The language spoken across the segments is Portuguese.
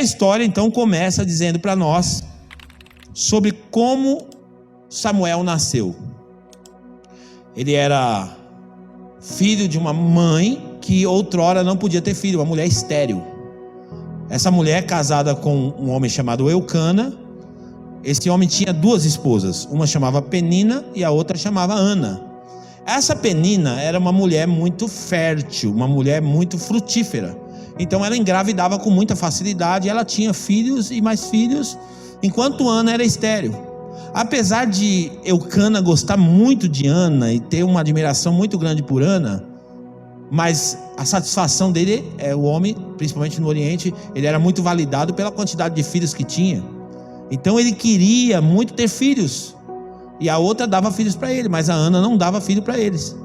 história então começa dizendo para nós sobre como Samuel nasceu. Ele era filho de uma mãe que outrora não podia ter filho, uma mulher estéril. Essa mulher casada com um homem chamado Eucana. Esse homem tinha duas esposas, uma chamava Penina e a outra chamava Ana. Essa Penina era uma mulher muito fértil, uma mulher muito frutífera. Então ela engravidava com muita facilidade, ela tinha filhos e mais filhos, enquanto Ana era estéril. Apesar de Eucana gostar muito de Ana e ter uma admiração muito grande por Ana, mas a satisfação dele, o homem, principalmente no Oriente, ele era muito validado pela quantidade de filhos que tinha. Então ele queria muito ter filhos, e a outra dava filhos para ele, mas a Ana não dava filho para eles.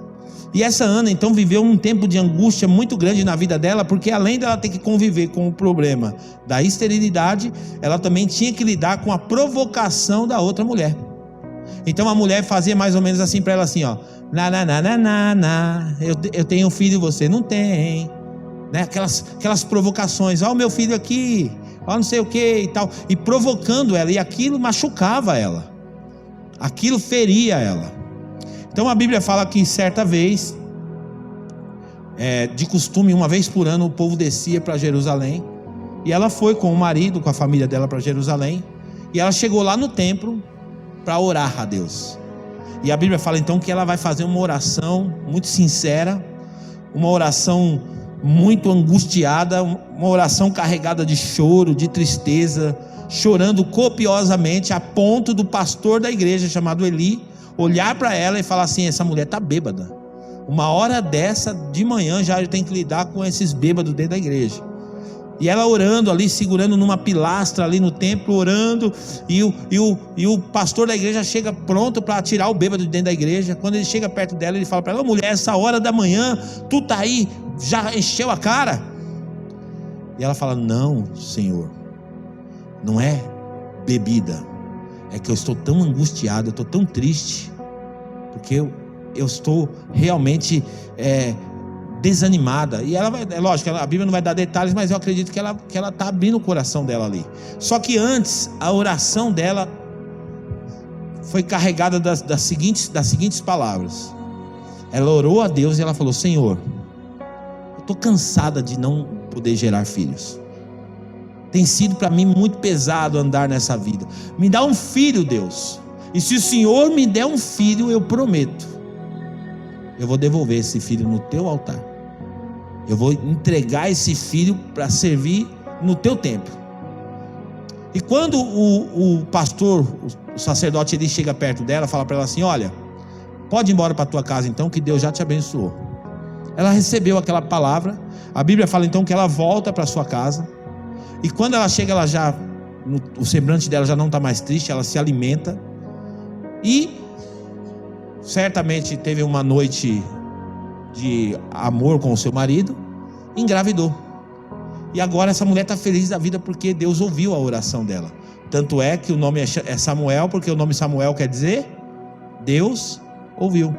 E essa Ana então viveu um tempo de angústia muito grande na vida dela, porque além dela ter que conviver com o problema da esterilidade, ela também tinha que lidar com a provocação da outra mulher. Então a mulher fazia mais ou menos assim para ela, assim, ó: eu tenho um filho, você não tem, né? Aquelas provocações: ó, o meu filho aqui, ó, não sei o que e tal, e provocando ela, e aquilo machucava ela, aquilo feria ela. Então a Bíblia fala que certa vez, de costume, uma vez por ano, o povo descia para Jerusalém, e ela foi com o marido, com a família dela, para Jerusalém, e ela chegou lá no templo para orar a Deus. E a Bíblia fala então que ela vai fazer uma oração muito sincera, uma oração muito angustiada, uma oração carregada de choro, de tristeza, chorando copiosamente, a ponto do pastor da igreja, chamado Eli, olhar para ela e falar assim: essa mulher está bêbada, uma hora dessa de manhã já tem que lidar com esses bêbados dentro da igreja. E ela orando ali, segurando numa pilastra ali no templo, orando, e o pastor da igreja chega pronto para tirar o bêbado de dentro da igreja. Quando ele chega perto dela, ele fala para ela: mulher, essa hora da manhã, tu tá aí, já encheu a cara? E ela fala: não, Senhor, não é bebida, é que eu estou tão angustiado, eu estou tão triste, porque eu estou realmente desanimada. E ela vai, lógico, a Bíblia não vai dar detalhes, mas eu acredito que ela está abrindo o coração dela ali. Só que antes, a oração dela foi carregada das seguintes palavras. Ela orou a Deus e ela falou: Senhor, eu estou cansada de não poder gerar filhos. Tem sido para mim muito pesado andar nessa vida. Me dá um filho, Deus. E se o Senhor me der um filho, eu prometo, eu vou devolver esse filho no teu altar. Eu vou entregar esse filho para servir no teu templo. E quando o pastor, o sacerdote, ele chega perto dela, fala para ela assim: olha, pode ir embora para tua casa então, que Deus já te abençoou. Ela recebeu aquela palavra. A Bíblia fala então que ela volta para sua casa. E quando ela chega, o semblante dela já não está mais triste, ela se alimenta. E certamente teve uma noite de amor com o seu marido, engravidou. E agora essa mulher está feliz da vida porque Deus ouviu a oração dela. Tanto é que o nome é Samuel, porque o nome Samuel quer dizer Deus ouviu.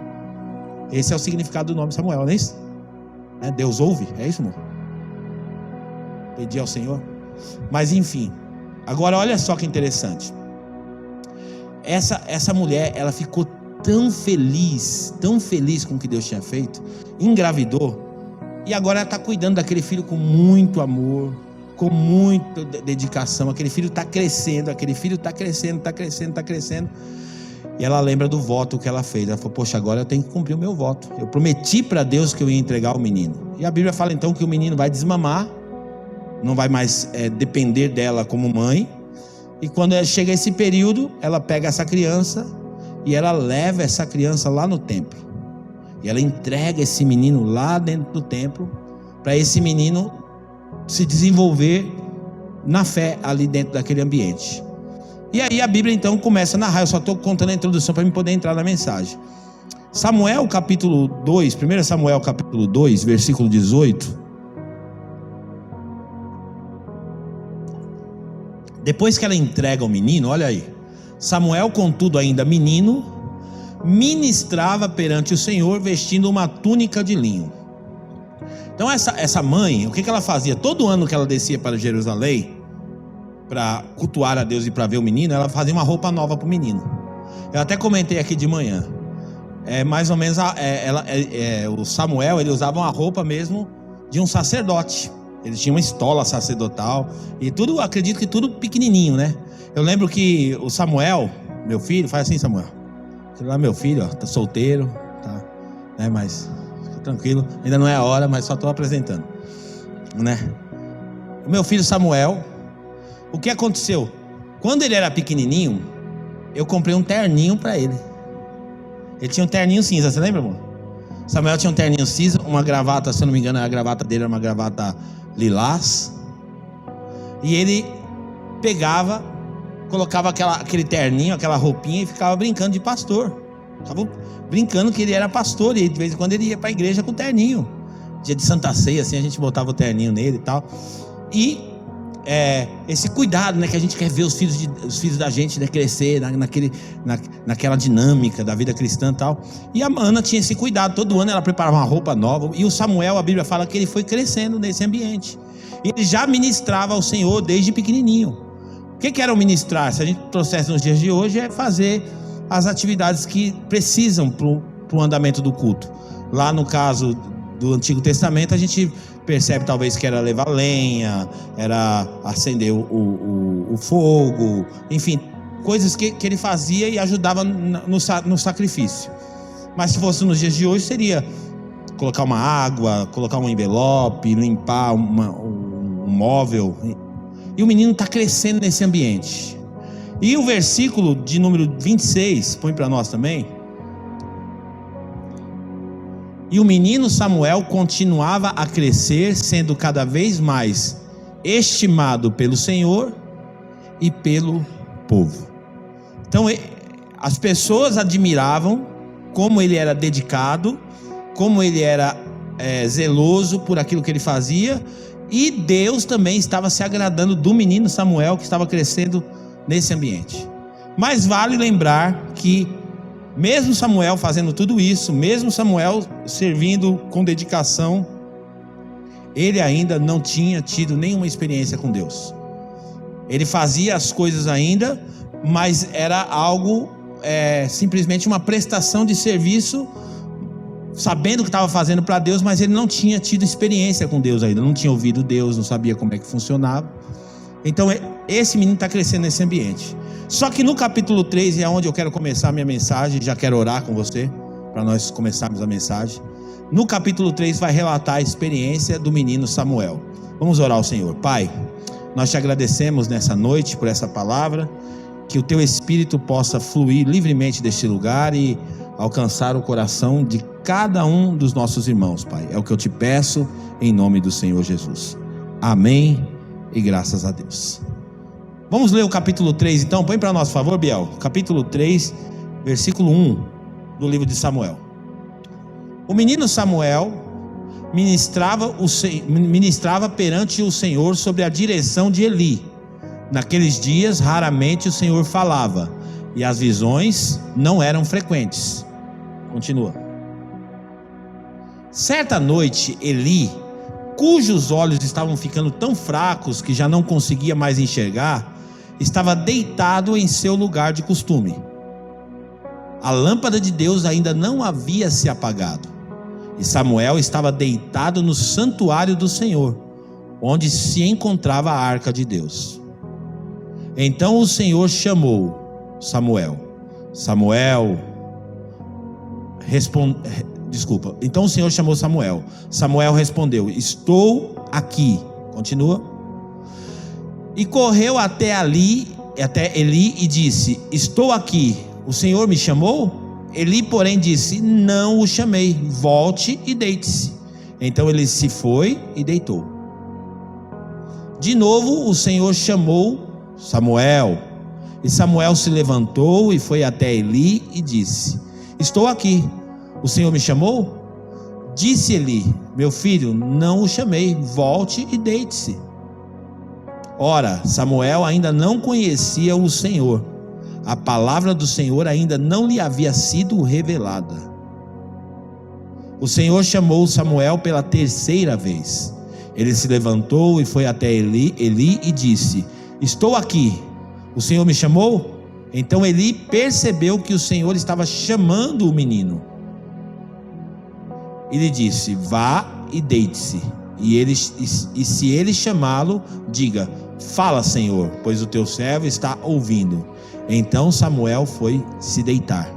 Esse é o significado do nome Samuel, não é isso? Deus ouve, é isso, amor? Pedi ao Senhor. Mas enfim, agora olha só que interessante. Essa mulher, ela ficou tão feliz com o que Deus tinha feito, engravidou, e agora ela está cuidando daquele filho com muito amor, com muita dedicação. Aquele filho está crescendo, e ela lembra do voto que ela fez. Ela falou: poxa, agora eu tenho que cumprir o meu voto, eu prometi para Deus que eu ia entregar o menino. E a Bíblia fala então que o menino vai desmamar, não vai mais depender dela como mãe. E quando chega esse período, ela pega essa criança e ela leva essa criança lá no templo, e ela entrega esse menino lá dentro do templo, para esse menino se desenvolver na fé ali dentro daquele ambiente. E aí a Bíblia então começa a narrar. Eu só estou contando a introdução para eu poder entrar na mensagem. Samuel capítulo 2, 1 Samuel capítulo 2, versículo 18. Depois que ela entrega o menino, olha aí: Samuel, contudo, ainda menino, ministrava perante o Senhor, vestindo uma túnica de linho. Então essa mãe, o que ela fazia? Todo ano que ela descia para Jerusalém, para cultuar a Deus e para ver o menino, ela fazia uma roupa nova para o menino. Eu até comentei aqui de manhã. Mais ou menos o Samuel, ele usava uma roupa mesmo de um sacerdote. Ele tinha uma estola sacerdotal e tudo, acredito que tudo pequenininho, né? Eu lembro que o Samuel, meu filho, faz assim, Samuel. Lá meu filho, ó, tá solteiro, tá, né? Mas fica tranquilo, ainda não é a hora, mas só estou apresentando, né? O meu filho Samuel, o que aconteceu? Quando ele era pequenininho, eu comprei um terninho para ele. Ele tinha um terninho cinza, você lembra, amor? Samuel tinha um terninho cinza, uma gravata, se eu não me engano, a gravata dele era uma gravata lilás. E ele pegava, colocava aquele terninho, aquela roupinha e ficava brincando de pastor. Ficava brincando que ele era pastor e de vez em quando ele ia para a igreja com o terninho. Dia de Santa Ceia, assim, a gente botava o terninho nele e tal. E esse cuidado, né, que a gente quer ver os filhos da gente, né, crescer naquela dinâmica da vida cristã e tal. E a Ana tinha esse cuidado, todo ano ela preparava uma roupa nova. E o Samuel, a Bíblia fala que ele foi crescendo nesse ambiente. E ele já ministrava ao Senhor desde pequenininho. O que era o ministrar? Se a gente trouxesse nos dias de hoje, é fazer as atividades que precisam para o andamento do culto. Lá no caso do Antigo Testamento, a gente percebe talvez que era levar lenha, era acender o fogo, enfim, coisas que ele fazia e ajudava no sacrifício. Mas se fosse nos dias de hoje, seria colocar uma água, colocar um envelope, limpar um móvel. E o menino está crescendo nesse ambiente. E o versículo de número 26, põe para nós também. E o menino Samuel continuava a crescer, sendo cada vez mais estimado pelo Senhor e pelo povo. Então as pessoas admiravam como ele era dedicado, como ele era zeloso por aquilo que ele fazia. E Deus também estava se agradando do menino Samuel, que estava crescendo nesse ambiente. Mas vale lembrar que mesmo Samuel fazendo tudo isso, mesmo Samuel servindo com dedicação, ele ainda não tinha tido nenhuma experiência com Deus. Ele fazia as coisas ainda, mas era algo, simplesmente uma prestação de serviço, sabendo que estava fazendo para Deus, mas ele não tinha tido experiência com Deus ainda, não tinha ouvido Deus, não sabia como é que funcionava. Então esse menino está crescendo nesse ambiente. Só que no capítulo 3 é onde eu quero começar a minha mensagem. Já quero orar com você para nós começarmos a mensagem. No capítulo 3 vai relatar a experiência do menino Samuel. Vamos orar ao Senhor. Pai, nós te agradecemos nessa noite por essa palavra, que o teu Espírito possa fluir livremente deste lugar e alcançar o coração de cada um dos nossos irmãos, Pai. É o que eu te peço em nome do Senhor Jesus. Amém e graças a Deus. Vamos ler o capítulo 3 então, põe para nós, por favor, Biel. Capítulo 3, versículo 1 do livro de Samuel. O menino Samuel ministrava perante o Senhor sob a direção de Eli. Naqueles dias, raramente o Senhor falava, e as visões não eram frequentes. Continua. Certa noite, Eli, cujos olhos estavam ficando tão fracos que já não conseguia mais enxergar, estava deitado em seu lugar de costume. A lâmpada de Deus ainda não havia se apagado, e Samuel estava deitado no santuário do Senhor, onde se encontrava a arca de Deus. Então o Senhor chamou Samuel. Então o Senhor chamou Samuel. Samuel respondeu: estou aqui. Continua. E correu até Eli e disse: estou aqui, o Senhor me chamou? Eli, porém, disse: não o chamei, volte e deite-se. Então ele se foi e deitou. De novo o Senhor chamou Samuel. E Samuel se levantou e foi até Eli e disse: estou aqui, o Senhor me chamou? Disse Eli: meu filho, não o chamei, volte e deite-se. Ora, Samuel ainda não conhecia o Senhor. A palavra do Senhor ainda não lhe havia sido revelada. O Senhor chamou Samuel pela terceira vez. Ele se levantou e foi até Eli e disse: estou aqui, o Senhor me chamou? Então Eli percebeu que o Senhor estava chamando o menino. Ele disse: vá e deite-se. E se ele chamá-lo, diga: fala, Senhor, pois o teu servo está ouvindo. Então Samuel foi se deitar.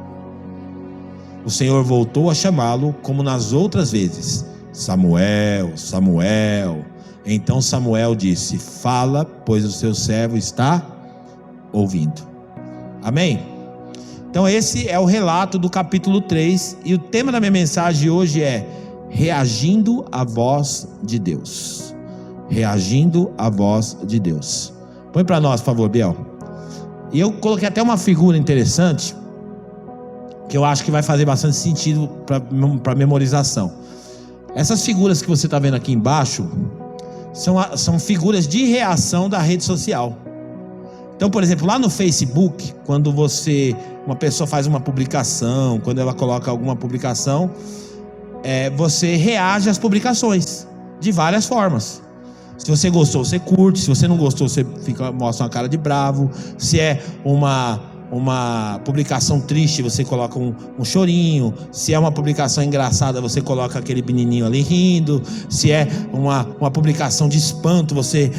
O Senhor voltou a chamá-lo como nas outras vezes: Samuel, Samuel. Então Samuel disse: fala, pois o seu servo está ouvindo. Amém? Então esse é o relato do capítulo 3. E o tema da minha mensagem hoje é: reagindo à voz de Deus. Reagindo à voz de Deus. Põe para nós, por favor, Biel. E eu coloquei até uma figura interessante, que eu acho que vai fazer bastante sentido para memorização. Essas figuras que você está vendo aqui embaixo são figuras de reação da rede social. Então, por exemplo, lá no Facebook, quando uma pessoa faz uma publicação, quando ela coloca alguma publicação, você reage às publicações de várias formas. Se você gostou, você curte. Se você não gostou, você mostra uma cara de bravo. Se é uma publicação triste, você coloca um chorinho. Se é uma publicação engraçada, você coloca aquele menininho ali rindo. Se é uma publicação de espanto, você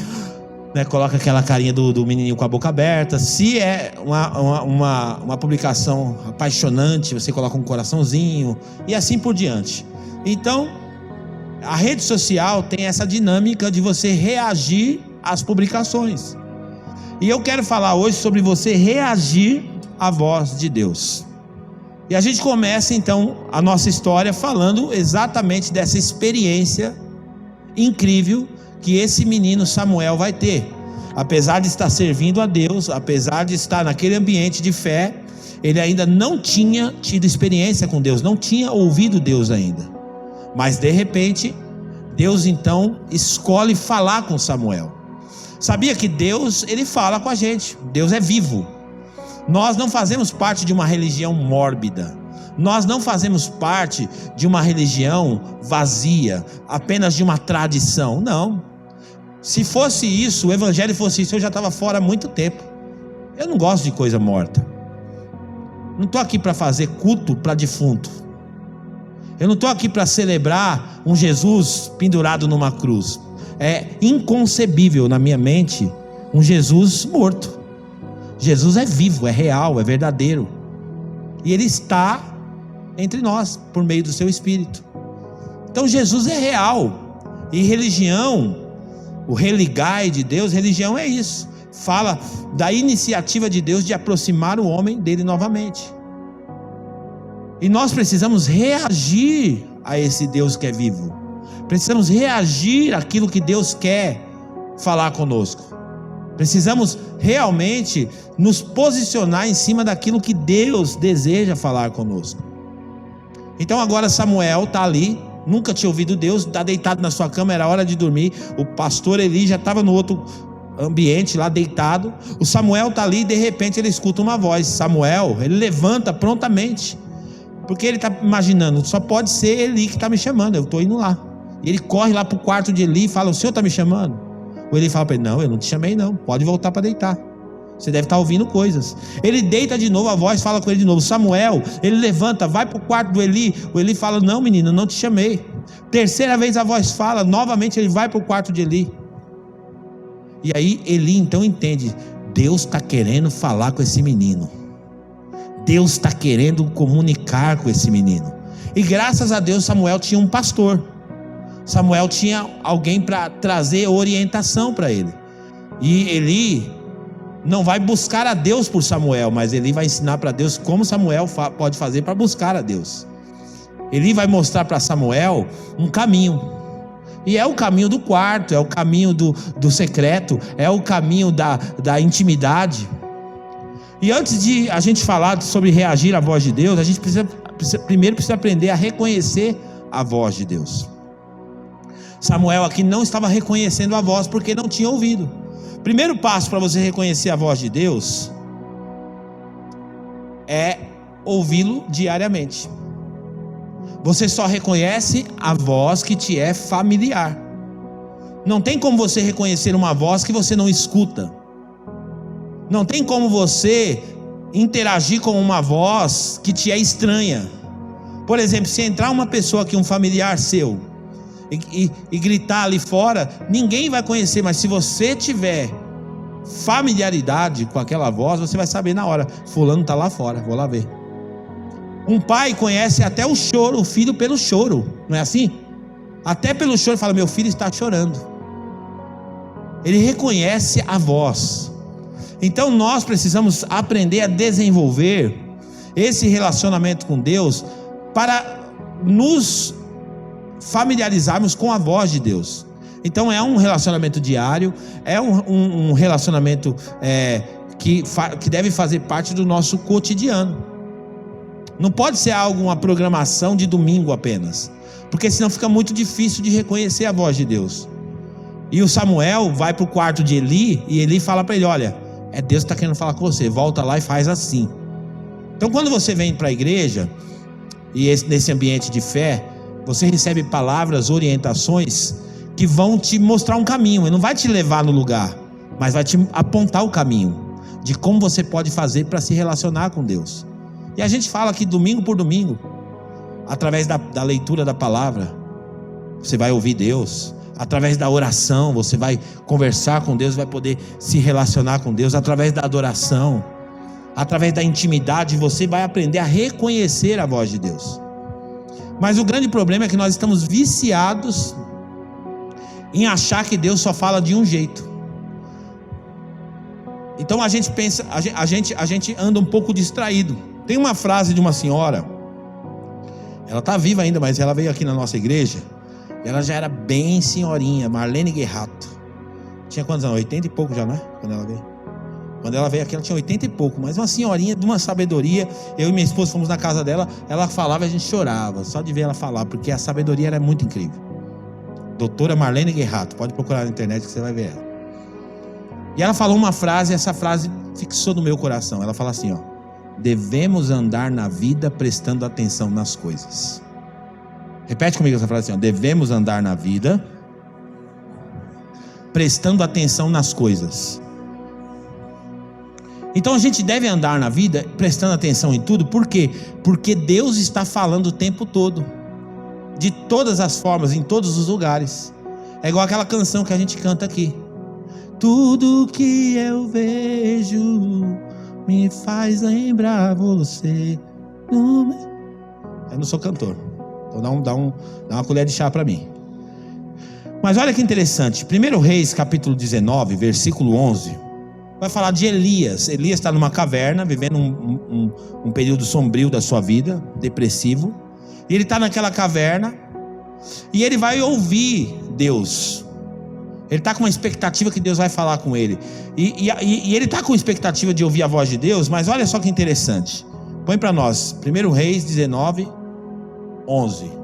coloca aquela carinha do menininho com a boca aberta. Se é uma publicação apaixonante, você coloca um coraçãozinho, e assim por diante. Então, a rede social tem essa dinâmica de você reagir às publicações. E eu quero falar hoje sobre você reagir à voz de Deus. E a gente começa então a nossa história falando exatamente dessa experiência incrível que esse menino Samuel vai ter. Apesar de estar servindo a Deus, apesar de estar naquele ambiente de fé, ele ainda não tinha tido experiência com Deus, não tinha ouvido Deus ainda. Mas de repente, Deus então escolhe falar com Samuel. Sabia que Deus, ele fala com a gente. Deus é vivo. Nós não fazemos parte de uma religião mórbida. Nós não fazemos parte de uma religião vazia, apenas de uma tradição. Não. Se fosse isso, o evangelho fosse isso, eu já estava fora há muito tempo. Eu não gosto de coisa morta. Não estou aqui para fazer culto para defunto. Eu não estou aqui para celebrar um Jesus pendurado numa cruz. É inconcebível na minha mente um Jesus morto. Jesus é vivo, é real, é verdadeiro. E Ele está entre nós por meio do seu Espírito. Então Jesus é real. E religião, o religai de Deus, religião é isso. Fala da iniciativa de Deus de aproximar o homem dele novamente. E nós precisamos reagir a esse Deus que é vivo. Precisamos reagir àquilo que Deus quer falar conosco. Precisamos realmente nos posicionar em cima daquilo que Deus deseja falar conosco. Então agora Samuel está ali, nunca tinha ouvido Deus, está deitado na sua cama, era hora de dormir. O pastor Eli já estava no outro ambiente lá deitado. O Samuel está ali e de repente ele escuta uma voz. Samuel, ele levanta prontamente. Porque ele está imaginando, só pode ser Eli que está me chamando, eu estou indo lá. E ele corre lá para o quarto de Eli e fala: o senhor está me chamando? O Eli fala para ele: não, eu não te chamei não, pode voltar para deitar. Você deve estar ouvindo coisas. Ele deita de novo, a voz fala com ele de novo: Samuel. Ele levanta, vai para o quarto do Eli. O Eli fala: não, menino, eu não te chamei. Terceira vez a voz fala, novamente ele vai para o quarto de Eli. E aí Eli então entende: Deus está querendo falar com esse menino. Deus está querendo comunicar com esse menino. E graças a Deus Samuel tinha um pastor. Samuel tinha alguém para trazer orientação para ele. E Eli não vai buscar a Deus por Samuel, mas Eli vai ensinar para Deus como Samuel pode fazer para buscar a Deus. Eli vai mostrar para Samuel um caminho. E é o caminho do quarto, é o caminho do secreto, é o caminho da intimidade. E antes de a gente falar sobre reagir à voz de Deus, a gente primeiro precisa aprender a reconhecer a voz de Deus. Samuel aqui não estava reconhecendo a voz porque não tinha ouvido. Primeiro passo para você reconhecer a voz de Deus é ouvi-lo diariamente. Você só reconhece a voz que te é familiar. Não tem como você reconhecer uma voz que você não escuta. Não tem como você interagir com uma voz que te é estranha. Por exemplo, se entrar uma pessoa aqui, um familiar seu, e gritar ali fora, ninguém vai conhecer, mas se você tiver familiaridade com aquela voz, você vai saber na hora: fulano está lá fora, vou lá ver. Um pai conhece até o choro, o filho pelo choro, não é assim? Até pelo choro, fala: meu filho está chorando. Ele reconhece a voz. Então nós precisamos aprender a desenvolver esse relacionamento com Deus, para nos familiarizarmos com a voz de Deus. Então é um relacionamento diário, é um relacionamento que deve fazer parte do nosso cotidiano. Não pode ser uma programação de domingo apenas, porque senão fica muito difícil de reconhecer a voz de Deus. E o Samuel vai para o quarto de Eli, e Eli fala para ele: olha, é Deus que está querendo falar com você, volta lá e faz assim. Então quando você vem para a igreja, e nesse ambiente de fé, você recebe palavras, orientações que vão te mostrar um caminho. Ele não vai te levar no lugar, mas vai te apontar o caminho de como você pode fazer para se relacionar com Deus. E a gente fala aqui domingo por domingo, através da leitura da palavra, você vai ouvir Deus. Através da oração, você vai conversar com Deus, vai poder se relacionar com Deus. Através da adoração, através da intimidade, você vai aprender a reconhecer a voz de Deus. Mas o grande problema é que nós estamos viciados em achar que Deus só fala de um jeito. Então a gente pensa, a gente anda um pouco distraído. Tem uma frase de uma senhora, ela está viva ainda, mas ela veio aqui na nossa igreja. Ela já era bem senhorinha, Marlene Guerrato. Tinha quantos anos? 80 e pouco já, não é? Quando ela veio aqui, ela tinha 80 e pouco. Mas uma senhorinha de uma sabedoria. Eu e minha esposa fomos na casa dela. Ela falava e a gente chorava, só de ver ela falar, porque a sabedoria era muito incrível. Doutora Marlene Guerrato. Pode procurar na internet que você vai ver ela. E ela falou uma frase, e essa frase fixou no meu coração. Ela fala assim, ó: devemos andar na vida prestando atenção nas coisas. Repete comigo essa frase assim, ó: devemos andar na vida prestando atenção nas coisas. Então a gente deve andar na vida prestando atenção em tudo. Por quê? Porque Deus está falando o tempo todo, de todas as formas, em todos os lugares. É igual aquela canção que a gente canta aqui: tudo que eu vejo me faz lembrar você. Eu não sou cantor, então dá uma colher de chá para mim. Mas olha que interessante, 1 Reis capítulo 19, versículo 11, vai falar de Elias. Elias está numa caverna, vivendo um período sombrio da sua vida, depressivo. E ele está naquela caverna, e ele vai ouvir Deus. Ele está com uma expectativa que Deus vai falar com ele. E ele está com expectativa de ouvir a voz de Deus. Mas olha só que interessante. Põe para nós, 1 Reis 19, 11.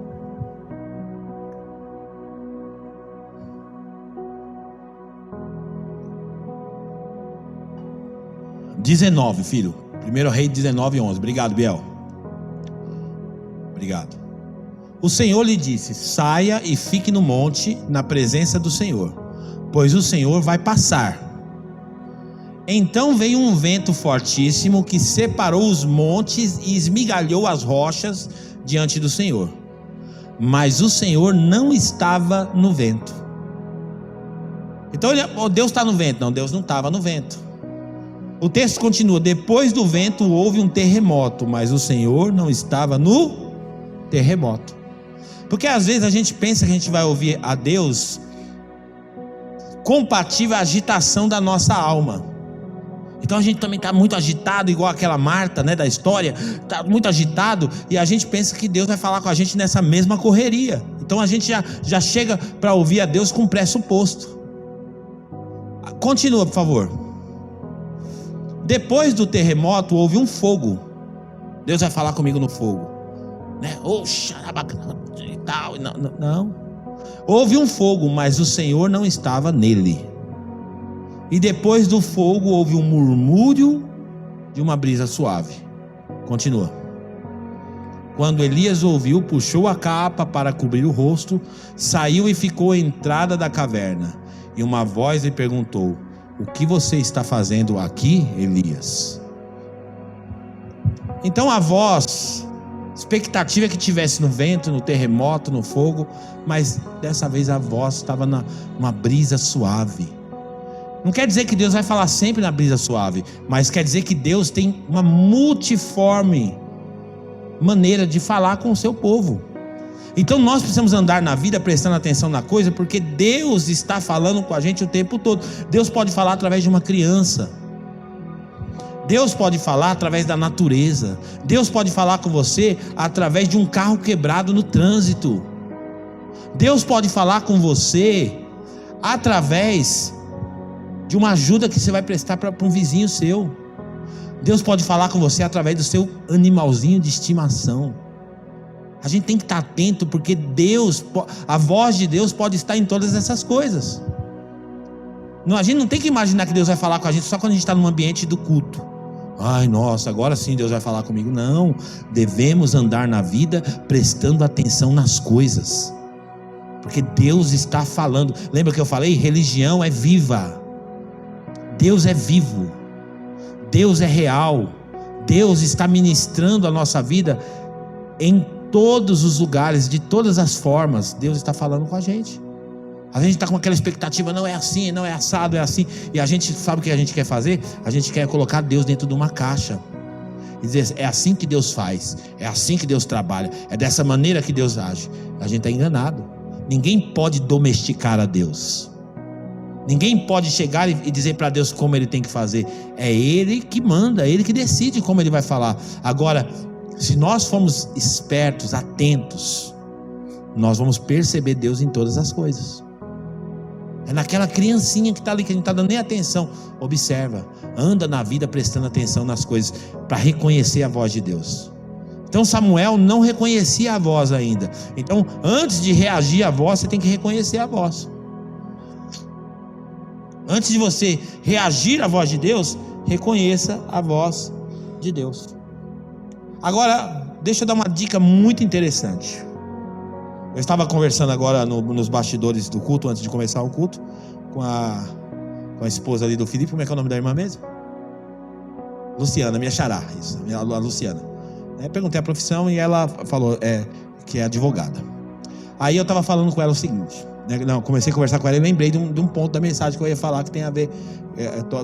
Filho. 1 Reis 19, 11. Obrigado, Biel. Obrigado. O Senhor lhe disse: saia e fique no monte, na presença do Senhor, pois o Senhor vai passar. Então veio um vento fortíssimo que separou os montes e esmigalhou as rochas diante do Senhor. Mas o Senhor não estava no vento. Então Deus está no vento? Não, Deus não estava no vento. O texto continua: depois do vento houve um terremoto, mas o Senhor não estava no terremoto. Porque às vezes a gente pensa que a gente vai ouvir a Deus compatível à agitação da nossa alma. Então a gente também está muito agitado, igual aquela Marta, né, da história, está muito agitado, e a gente pensa que Deus vai falar com a gente nessa mesma correria. Então a gente já chega para ouvir a Deus com pressuposto. Continua, por favor. Depois do terremoto houve um fogo. Deus vai falar comigo no fogo, né? E tal. Não. Houve um fogo, mas o Senhor não estava nele. E depois do fogo houve um murmúrio de uma brisa suave. Continua. Quando Elias ouviu, puxou a capa para cobrir o rosto, saiu e ficou à entrada da caverna. E uma voz lhe perguntou: o que você está fazendo aqui, Elias? Então a voz, expectativa é que tivesse no vento, no terremoto, no fogo, mas dessa vez a voz estava numa brisa suave. Não quer dizer que Deus vai falar sempre na brisa suave, mas quer dizer que Deus tem uma multiforme maneira de falar com o seu povo. Então nós precisamos andar na vida prestando atenção na coisa, porque Deus está falando com a gente o tempo todo. Deus pode falar através de uma criança, Deus pode falar através da natureza, Deus pode falar com você através de um carro quebrado no trânsito, Deus pode falar com você através de uma ajuda que você vai prestar para um vizinho seu. Deus pode falar com você através do seu animalzinho de estimação. A gente tem que estar atento, porque Deus, a voz de Deus pode estar em todas essas coisas. A gente não tem que imaginar que Deus vai falar com a gente só quando a gente está num ambiente do culto. Ai, nossa, agora sim Deus vai falar comigo. Não, devemos andar na vida prestando atenção nas coisas, porque Deus está falando. Lembra que eu falei? Religião é viva. Deus é vivo, Deus é real, Deus está ministrando a nossa vida em todos os lugares, de todas as formas. Deus está falando com a gente. A gente está com aquela expectativa, não é assim, não é assado, é assim. E a gente sabe o que a gente quer fazer? A gente quer colocar Deus dentro de uma caixa e dizer, é assim que Deus faz, é assim que Deus trabalha, é dessa maneira que Deus age. A gente está enganado. Ninguém pode domesticar a Deus. Ninguém pode chegar e dizer para Deus como Ele tem que fazer. É Ele que manda, é Ele que decide como Ele vai falar. Agora, se nós formos espertos, atentos, nós vamos perceber Deus em todas as coisas. É naquela criancinha que está ali, que a gente não está dando nem atenção. Observa, anda na vida prestando atenção nas coisas, para reconhecer a voz de Deus. Então Samuel não reconhecia a voz ainda. Então, antes de reagir à voz, você tem que reconhecer a voz. Antes de você reagir à voz de Deus, reconheça a voz de Deus. Agora, deixa eu dar uma dica muito interessante. Eu estava conversando agora nos bastidores do culto, antes de começar o culto, com a esposa ali do Felipe. Como é que é o nome da irmã mesmo? Luciana, minha xará, isso, a Luciana. Perguntei a profissão e ela falou que é advogada. Aí eu estava falando com ela o seguinte... comecei a conversar com ela e lembrei de um ponto da mensagem que eu ia falar, que tem a ver,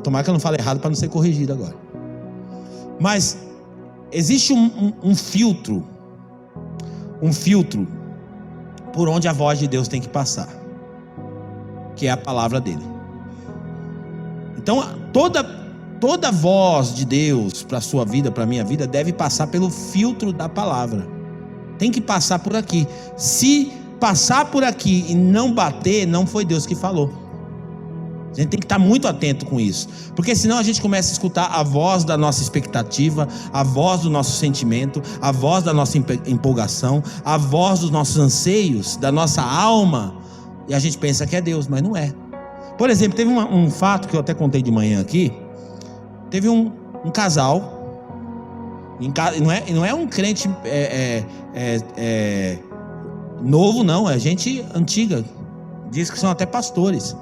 tomara que eu não fale errado para não ser corrigido agora. Mas existe um filtro por onde a voz de Deus tem que passar, que é a palavra dele. Então toda voz de Deus para a sua vida, para a minha vida, deve passar pelo filtro da palavra. Tem que passar por aqui. Se passar por aqui e não bater, não foi Deus que falou. A gente tem que estar muito atento com isso, porque senão a gente começa a escutar a voz da nossa expectativa, a voz do nosso sentimento, a voz da nossa empolgação, a voz dos nossos anseios, da nossa alma, e a gente pensa que é Deus, mas não é. Por exemplo, teve um fato que eu até contei de manhã aqui. Teve um casal, não é um crente novo, não, é gente antiga, diz que são até pastores,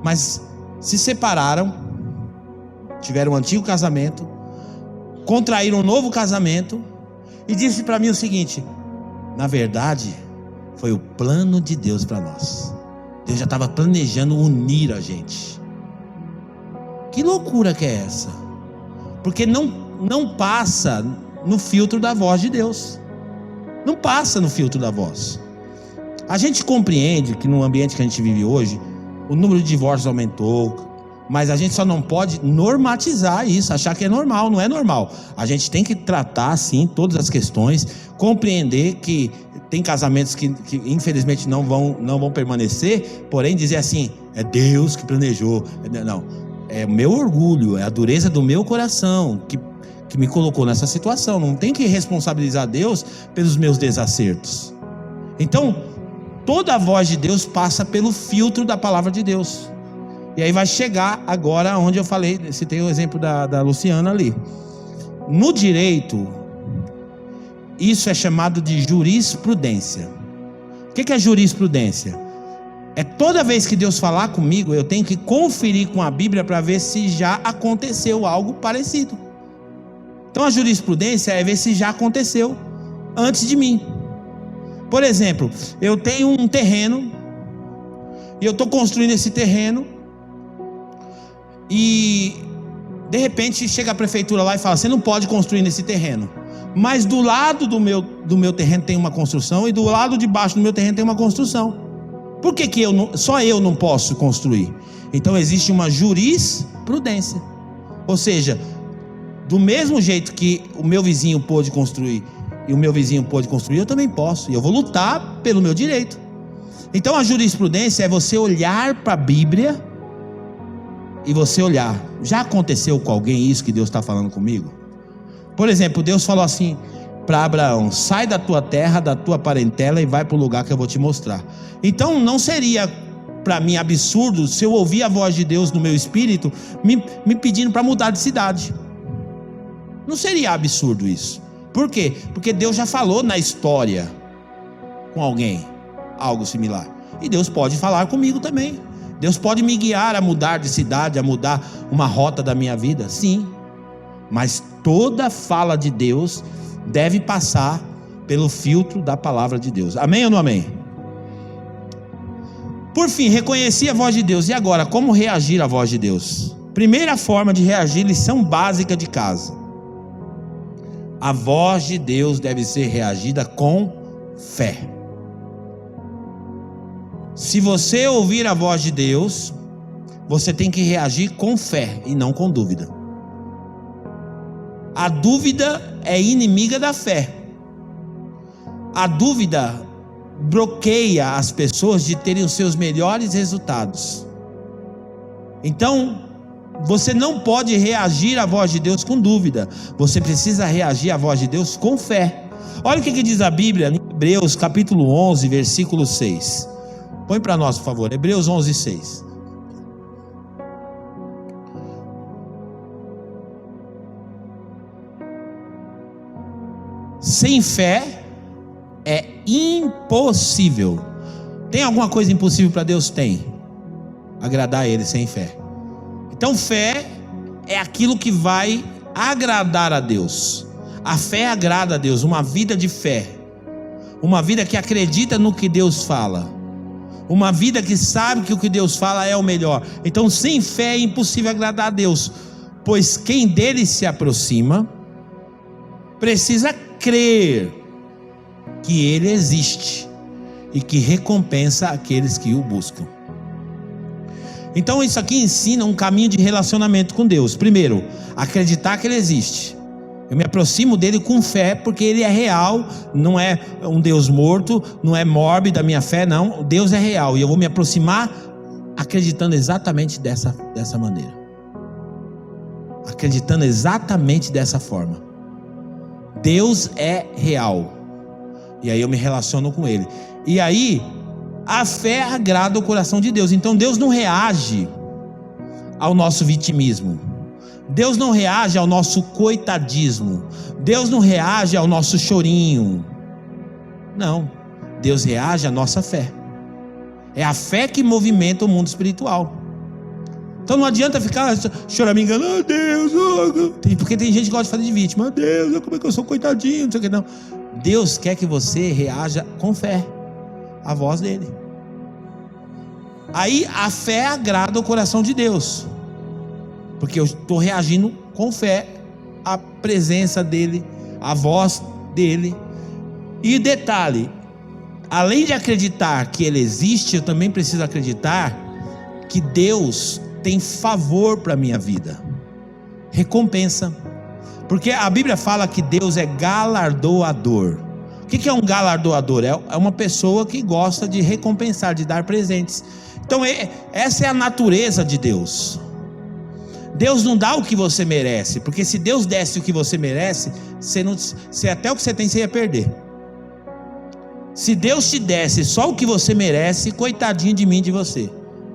mas se separaram, tiveram um antigo casamento, contraíram um novo casamento, e disse para mim o seguinte: na verdade foi o plano de Deus para nós. Deus já estava planejando unir a gente. Que loucura que é essa? Porque não passa no filtro da voz de Deus. Não passa no filtro da voz. A gente compreende que no ambiente que a gente vive hoje, o número de divórcios aumentou, mas a gente só não pode normatizar isso, achar que é normal. Não é normal. A gente tem que tratar sim todas as questões, compreender que tem casamentos que infelizmente não vão permanecer, porém dizer assim, é Deus que planejou. Não, é o meu orgulho, é a dureza do meu coração que me colocou nessa situação. Não tem que responsabilizar Deus pelos meus desacertos. Então, toda a voz de Deus passa pelo filtro da palavra de Deus. E aí vai chegar agora onde eu falei, citei o exemplo da Luciana ali. No direito, isso é chamado de jurisprudência. O que é jurisprudência? É toda vez que Deus falar comigo, eu tenho que conferir com a Bíblia para ver se já aconteceu algo parecido. Então a jurisprudência é ver se já aconteceu antes de mim. Por exemplo, eu tenho um terreno e eu estou construindo esse terreno e de repente chega a prefeitura lá e fala: você não pode construir nesse terreno. Mas do lado do meu terreno tem uma construção e do lado de baixo do meu terreno tem uma construção. Por que só eu não posso construir? Então existe uma jurisprudência. Ou seja, do mesmo jeito que o meu vizinho pôde construir e o meu vizinho pôde construir, eu também posso. E eu vou lutar pelo meu direito. Então a jurisprudência é você olhar para a Bíblia e você olhar: já aconteceu com alguém isso que Deus está falando comigo? Por exemplo, Deus falou assim para Abraão: sai da tua terra, da tua parentela e vai para o lugar que eu vou te mostrar. Então não seria para mim absurdo se eu ouvir a voz de Deus no meu espírito me pedindo para mudar de cidade. Não seria absurdo isso. Por quê? Porque Deus já falou na história com alguém algo similar. E Deus pode falar comigo também. Deus pode me guiar a mudar de cidade, a mudar uma rota da minha vida, sim. Mas toda fala de Deus deve passar pelo filtro da palavra de Deus. Amém ou não amém? Por fim, reconheci a voz de Deus. E agora, como reagir à voz de Deus? Primeira forma de reagir, lição básica de casa: a voz de Deus deve ser reagida com fé. Se você ouvir a voz de Deus, você tem que reagir com fé e não com dúvida. A dúvida é inimiga da fé. A dúvida bloqueia as pessoas de terem os seus melhores resultados. Então, você não pode reagir à voz de Deus com dúvida. Você precisa reagir à voz de Deus com fé. Olha o que diz a Bíblia em Hebreus capítulo 11, versículo 6. Põe para nós, por favor, Hebreus 11, 6. Sem fé é impossível. Tem alguma coisa impossível para Deus? Tem. Agradar a Ele sem fé. Então fé é aquilo que vai agradar a Deus. A fé agrada a Deus. Uma vida de fé, uma vida que acredita no que Deus fala, uma vida que sabe que o que Deus fala é o melhor. Então sem fé é impossível agradar a Deus, pois quem dele se aproxima precisa crer que Ele existe e que recompensa aqueles que o buscam. Então isso aqui ensina um caminho de relacionamento com Deus. Primeiro, acreditar que Ele existe. Eu me aproximo dele com fé, porque Ele é real, não é um Deus morto, não é mórbido a minha fé, não. Deus é real e eu vou me aproximar acreditando exatamente dessa maneira. Acreditando exatamente dessa forma. Deus é real. E aí eu me relaciono com Ele. E aí a fé agrada o coração de Deus. Então Deus não reage ao nosso vitimismo. Deus não reage ao nosso coitadismo. Deus não reage ao nosso chorinho. Não. Deus reage à nossa fé. É a fé que movimenta o mundo espiritual. Então não adianta ficar choramingando: oh Deus, oh. Porque tem gente que gosta de fazer de vítima. Oh Deus, como é que eu sou coitadinho, não sei o que não. Deus quer que você reaja com fé à voz dele. Aí a fé agrada o coração de Deus, porque eu estou reagindo com fé à presença dele, à voz dele. E detalhe, além de acreditar que ele existe, eu também preciso acreditar que Deus tem favor para a minha vida, recompensa. Porque a Bíblia fala que Deus é galardoador. O que é um galardoador? É uma pessoa que gosta de recompensar, de dar presentes. Então essa é a natureza de Deus. Deus não dá o que você merece, porque se Deus desse o que você merece, você até o que você tem você ia perder. Se Deus te desse só o que você merece, coitadinho de mim, de você,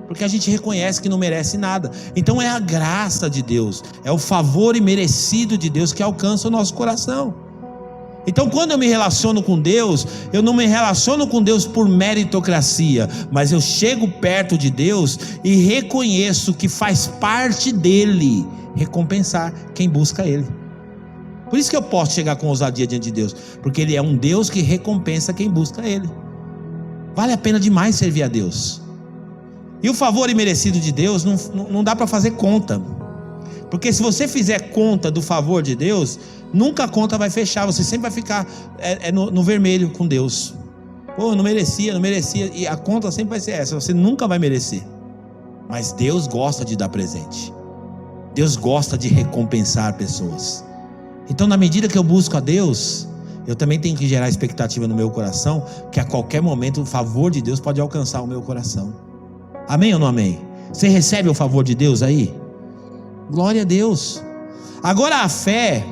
porque a gente reconhece que não merece nada. Então é a graça de Deus, é o favor imerecido de Deus que alcança o nosso coração. Então, quando eu me relaciono com Deus, eu não me relaciono com Deus por meritocracia, mas eu chego perto de Deus e reconheço que faz parte dele recompensar quem busca Ele. Por isso que eu posso chegar com ousadia diante de Deus, porque Ele é um Deus que recompensa quem busca Ele. Vale a pena demais servir a Deus. E o favor imerecido de Deus não dá para fazer conta, porque se você fizer conta do favor de Deus, nunca a conta vai fechar, você sempre vai ficar no vermelho com Deus. Pô, não merecia, e a conta sempre vai ser essa, você nunca vai merecer. Mas Deus gosta de dar presente, Deus gosta de recompensar pessoas. Então, na medida que eu busco a Deus, eu também tenho que gerar expectativa no meu coração, que a qualquer momento o favor de Deus pode alcançar o meu coração. Amém ou não amém? Você recebe o favor de Deus aí? Glória a Deus. Agora, a fé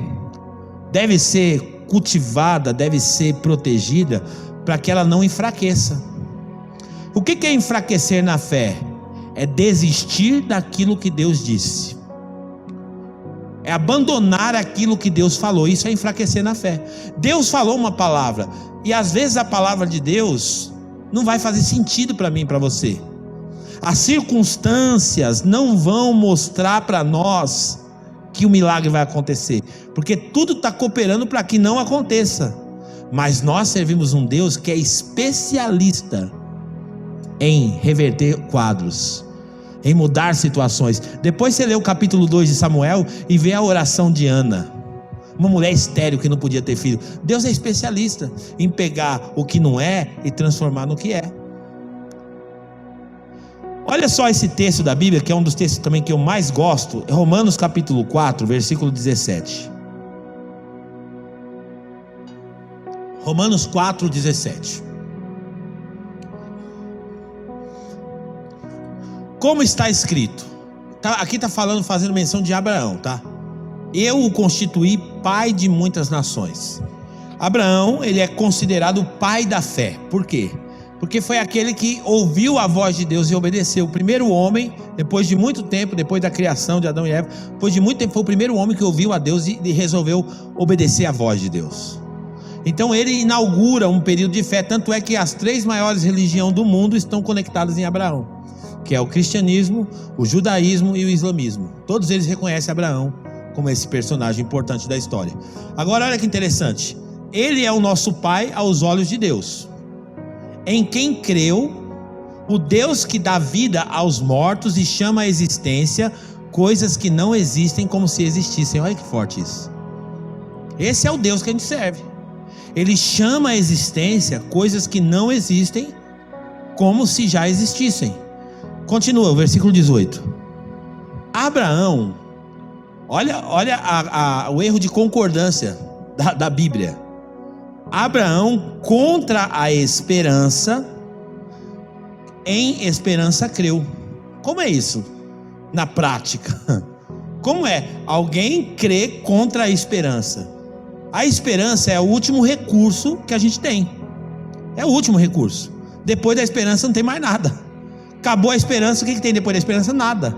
deve ser cultivada, deve ser protegida, para que ela não enfraqueça. O que é enfraquecer na fé? É desistir daquilo que Deus disse, é abandonar aquilo que Deus falou. Isso é enfraquecer na fé. Deus falou uma palavra, e às vezes a palavra de Deus não vai fazer sentido para mim e para você. As circunstâncias não vão mostrar para nós que o milagre vai acontecer, porque tudo está cooperando para que não aconteça. Mas nós servimos um Deus que é especialista em reverter quadros, em mudar situações. Depois você lê o capítulo 2 de Samuel e vê a oração de Ana, uma mulher estéril que não podia ter filho. Deus é especialista em pegar o que não é e transformar no que é. Olha só esse texto da Bíblia, que é um dos textos também que eu mais gosto, Romanos capítulo 4, versículo 17. Romanos 4, 17. Como está escrito? Aqui está falando, fazendo menção de Abraão, tá? Eu o constituí pai de muitas nações. Abraão, ele é considerado o pai da fé. Por quê? Porque foi aquele que ouviu a voz de Deus e obedeceu. O primeiro homem, depois de muito tempo, depois da criação de Adão e Eva, depois de muito tempo, foi o primeiro homem que ouviu a Deus e resolveu obedecer a voz de Deus. Então ele inaugura um período de fé. Tanto é que as 3 maiores religiões do mundo estão conectadas em Abraão, que é o cristianismo, o judaísmo e o islamismo. Todos eles reconhecem Abraão como esse personagem importante da história. Agora olha que interessante, ele é o nosso pai aos olhos de Deus, em quem creu o Deus que dá vida aos mortos e chama à existência coisas que não existem como se existissem. Olha que forte isso. Esse é o Deus que a gente serve. Ele chama à existência coisas que não existem como se já existissem. Continua o versículo 18. Abraão, olha o erro de concordância da Bíblia. Abraão, contra a esperança, em esperança creu. Como é isso na prática? Como é? Alguém crê contra a esperança. A esperança é o último recurso que a gente tem. É o último recurso. Depois da esperança não tem mais nada. Acabou a esperança, o que tem depois da esperança? Nada.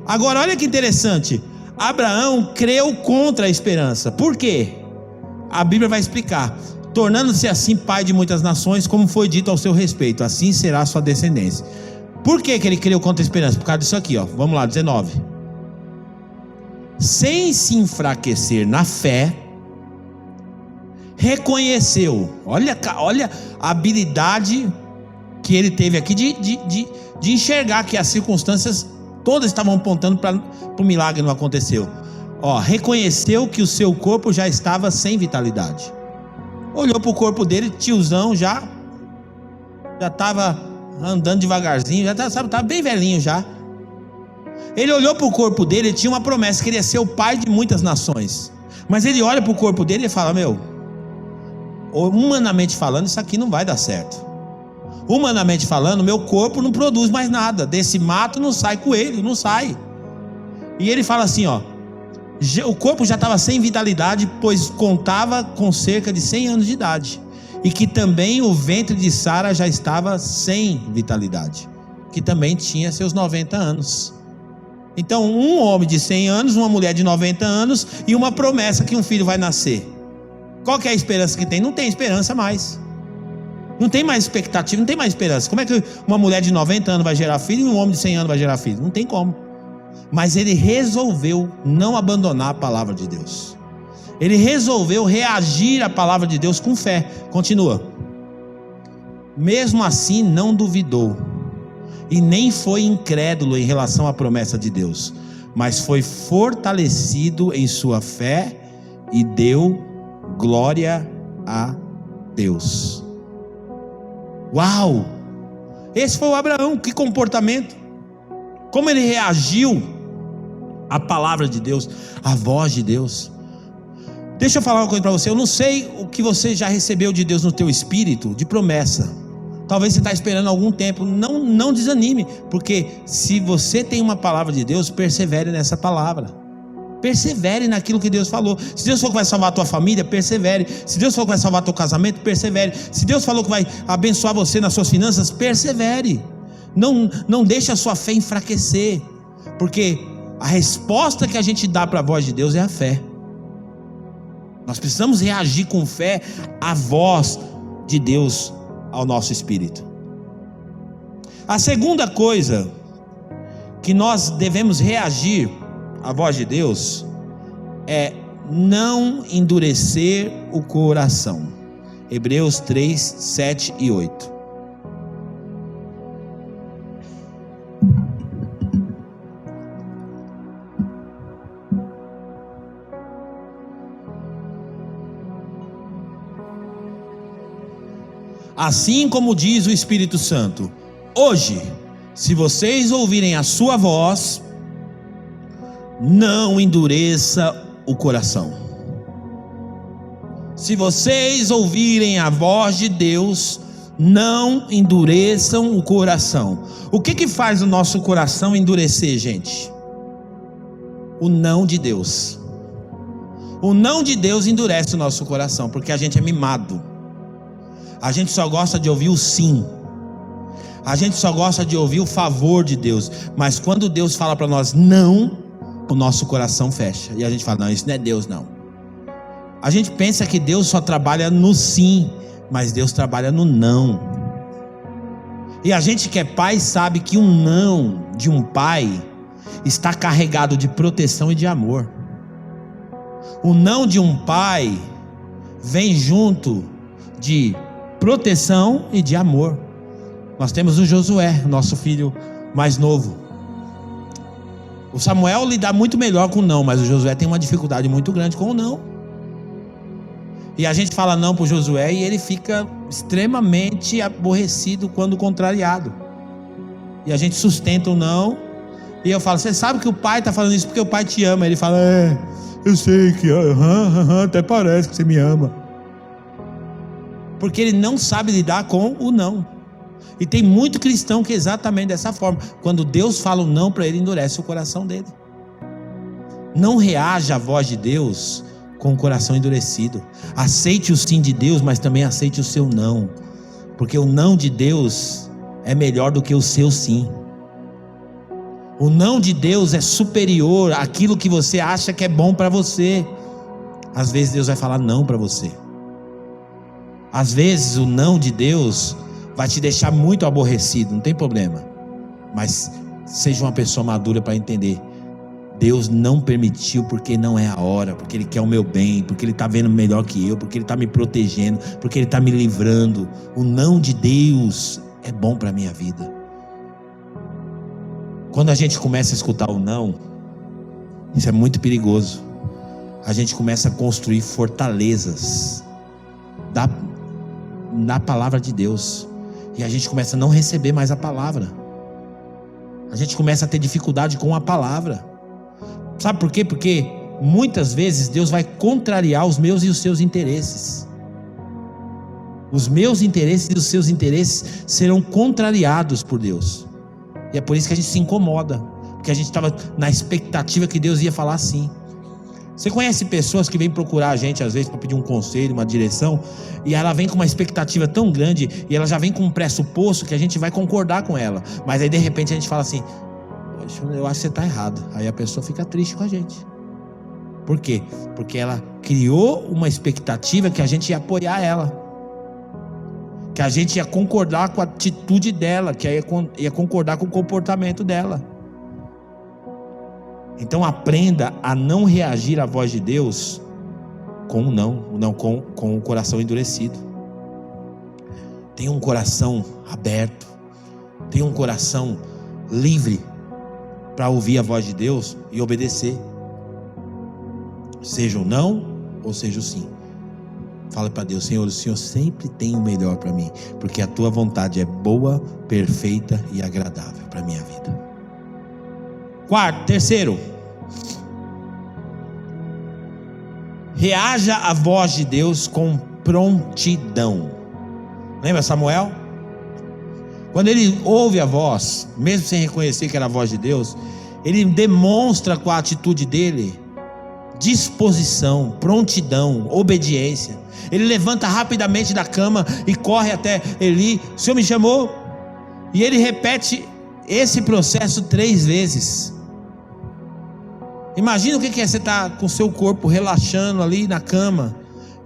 Agora olha que interessante, Abraão creu contra a esperança. Por quê? A Bíblia vai explicar. Tornando-se assim pai de muitas nações, como foi dito ao seu respeito, assim será a sua descendência. Por que ele creu contra a esperança? Por causa disso aqui, ó. Vamos lá, 19. Sem se enfraquecer na fé, reconheceu. Olha a habilidade que ele teve aqui de enxergar que as circunstâncias todas estavam apontando para o milagre não aconteceu. Reconheceu que o seu corpo já estava sem vitalidade. Olhou para o corpo dele, tiozão, já estava andando devagarzinho, já estava bem velhinho já. Ele olhou para o corpo dele, ele tinha uma promessa, que ele ia ser o pai de muitas nações. Mas ele olha para o corpo dele e fala: humanamente falando, isso aqui não vai dar certo. Humanamente falando, meu corpo não produz mais nada. Desse mato não sai coelho, não sai. E ele fala assim, o corpo já estava sem vitalidade, pois contava com cerca de 100 anos de idade. E que também o ventre de Sara já estava sem vitalidade, que também tinha seus 90 anos. Então um homem de 100 anos, uma mulher de 90 anos e uma promessa que um filho vai nascer. Qual que é a esperança que tem? Não tem esperança mais. Não tem mais expectativa, não tem mais esperança. Como é que uma mulher de 90 anos vai gerar filho e um homem de 100 anos vai gerar filho? Não tem como. Mas ele resolveu não abandonar a palavra de Deus. Ele resolveu reagir à palavra de Deus com fé. Continua. Mesmo assim não duvidou e nem foi incrédulo em relação à promessa de Deus, mas foi fortalecido em sua fé e deu glória a Deus. Uau! Esse foi o Abraão. Que comportamento! Como ele reagiu à palavra de Deus, à voz de Deus. Deixa eu falar uma coisa para você. Eu não sei o que você já recebeu de Deus no teu espírito de promessa. Talvez você está esperando algum tempo. Não desanime, porque se você tem uma palavra de Deus, persevere nessa palavra. Persevere naquilo que Deus falou. Se Deus falou que vai salvar a tua família, persevere. Se Deus falou que vai salvar teu casamento, persevere. Se Deus falou que vai abençoar você nas suas finanças, persevere. Não deixe a sua fé enfraquecer, porque a resposta que a gente dá para a voz de Deus é a fé. Nós precisamos reagir com fé à voz de Deus ao nosso espírito. A segunda coisa que nós devemos reagir à voz de Deus é não endurecer o coração. Hebreus 3, 7 e 8. Assim como diz o Espírito Santo: hoje, se vocês ouvirem a sua voz, não endureça o coração. Se vocês ouvirem a voz de Deus, não endureçam o coração. O que faz o nosso coração endurecer, gente? O não de Deus. O não de Deus endurece o nosso coração, porque a gente é mimado. A gente só gosta de ouvir o sim. A gente só gosta de ouvir o favor de Deus. Mas quando Deus fala para nós não, o nosso coração fecha. E a gente fala: não, isso não é Deus não. A gente pensa que Deus só trabalha no sim, mas Deus trabalha no não. E a gente que é pai sabe que um não de um pai está carregado de proteção e de amor. O não de um pai vem junto de proteção e de amor. Nós temos o Josué, nosso filho mais novo. O Samuel lida muito melhor com o não, mas o Josué tem uma dificuldade muito grande com o não. E a gente fala não para o Josué e ele fica extremamente aborrecido quando contrariado. E a gente sustenta o não. E eu falo: você sabe que o pai está falando isso porque o pai te ama. Ele fala: eu sei que até parece que você me ama. Porque ele não sabe lidar com o não. E tem muito cristão que é exatamente dessa forma. Quando Deus fala o não para ele, endurece o coração dele. Não reaja à voz de Deus com o coração endurecido. Aceite o sim de Deus, mas também aceite o seu não. Porque o não de Deus é melhor do que o seu sim. O não de Deus é superior àquilo que você acha que é bom para você. Às vezes Deus vai falar não para você. Às vezes o não de Deus vai te deixar muito aborrecido, não tem problema. Mas seja uma pessoa madura para entender: Deus não permitiu porque não é a hora, porque Ele quer o meu bem, porque Ele está vendo melhor que eu, porque Ele está me protegendo, porque Ele está me livrando. O não de Deus é bom para a minha vida. Quando a gente começa a escutar o não, isso é muito perigoso. A gente começa a construir fortalezas na palavra de Deus, e a gente começa a não receber mais a palavra. A gente começa a ter dificuldade com a palavra. Sabe por quê? Porque muitas vezes Deus vai contrariar os meus e os seus interesses. Os meus interesses e os seus interesses serão contrariados por Deus. E é por isso que a gente se incomoda, porque a gente estava na expectativa que Deus ia falar assim. Você conhece pessoas que vêm procurar a gente às vezes para pedir um conselho, uma direção, e ela vem com uma expectativa tão grande, e ela já vem com um pressuposto que a gente vai concordar com ela, mas aí de repente a gente fala assim: poxa, eu acho que você está errado. Aí a pessoa fica triste com a gente. Por quê? Porque ela criou uma expectativa que a gente ia apoiar ela, que a gente ia concordar com a atitude dela, que ia concordar com o comportamento dela. Então aprenda a não reagir à voz de Deus com um não com o coração endurecido. Tenha um coração aberto, tenha um coração livre para ouvir a voz de Deus e obedecer, seja o não ou seja o sim. Fala para Deus: Senhor, o Senhor sempre tem o melhor para mim, porque a tua vontade é boa, perfeita e agradável para a minha vida. Terceiro, reaja à voz de Deus com prontidão. Lembra Samuel? Quando ele ouve a voz, mesmo sem reconhecer que era a voz de Deus, ele demonstra com a atitude dele disposição, prontidão, obediência. Ele levanta rapidamente da cama e corre até Eli: o Senhor me chamou? E ele repete esse processo 3 vezes. Imagina o que é você estar com o seu corpo relaxando ali na cama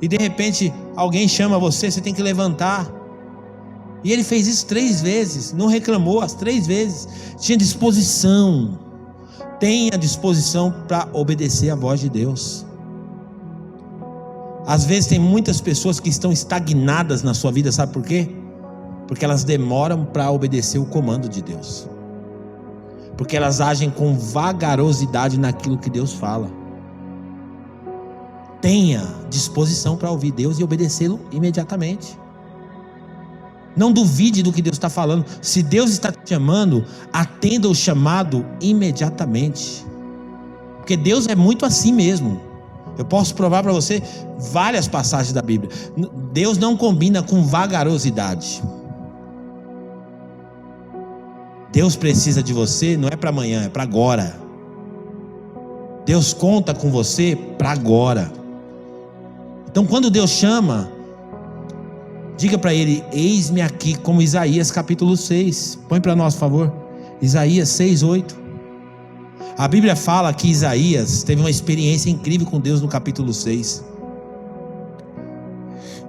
e de repente alguém chama você, você tem que levantar. E ele fez isso 3 vezes, não reclamou as 3 vezes, tinha disposição. Tenha disposição para obedecer a voz de Deus. Às vezes tem muitas pessoas que estão estagnadas na sua vida, sabe por quê? Porque elas demoram para obedecer o comando de Deus, porque elas agem com vagarosidade naquilo que Deus fala. Tenha disposição para ouvir Deus e obedecê-lo imediatamente. Não duvide do que Deus está falando. Se Deus está te chamando, atenda o chamado imediatamente, porque Deus é muito assim mesmo. Eu posso provar para você várias passagens da Bíblia. Deus não combina com vagarosidade. Deus precisa de você, não é para amanhã, é para agora. Deus conta com você para agora. Então quando Deus chama, diga para ele: eis-me aqui, como Isaías capítulo 6. Põe para nós, por favor. Isaías 6:8. A Bíblia fala que Isaías teve uma experiência incrível com Deus no capítulo 6.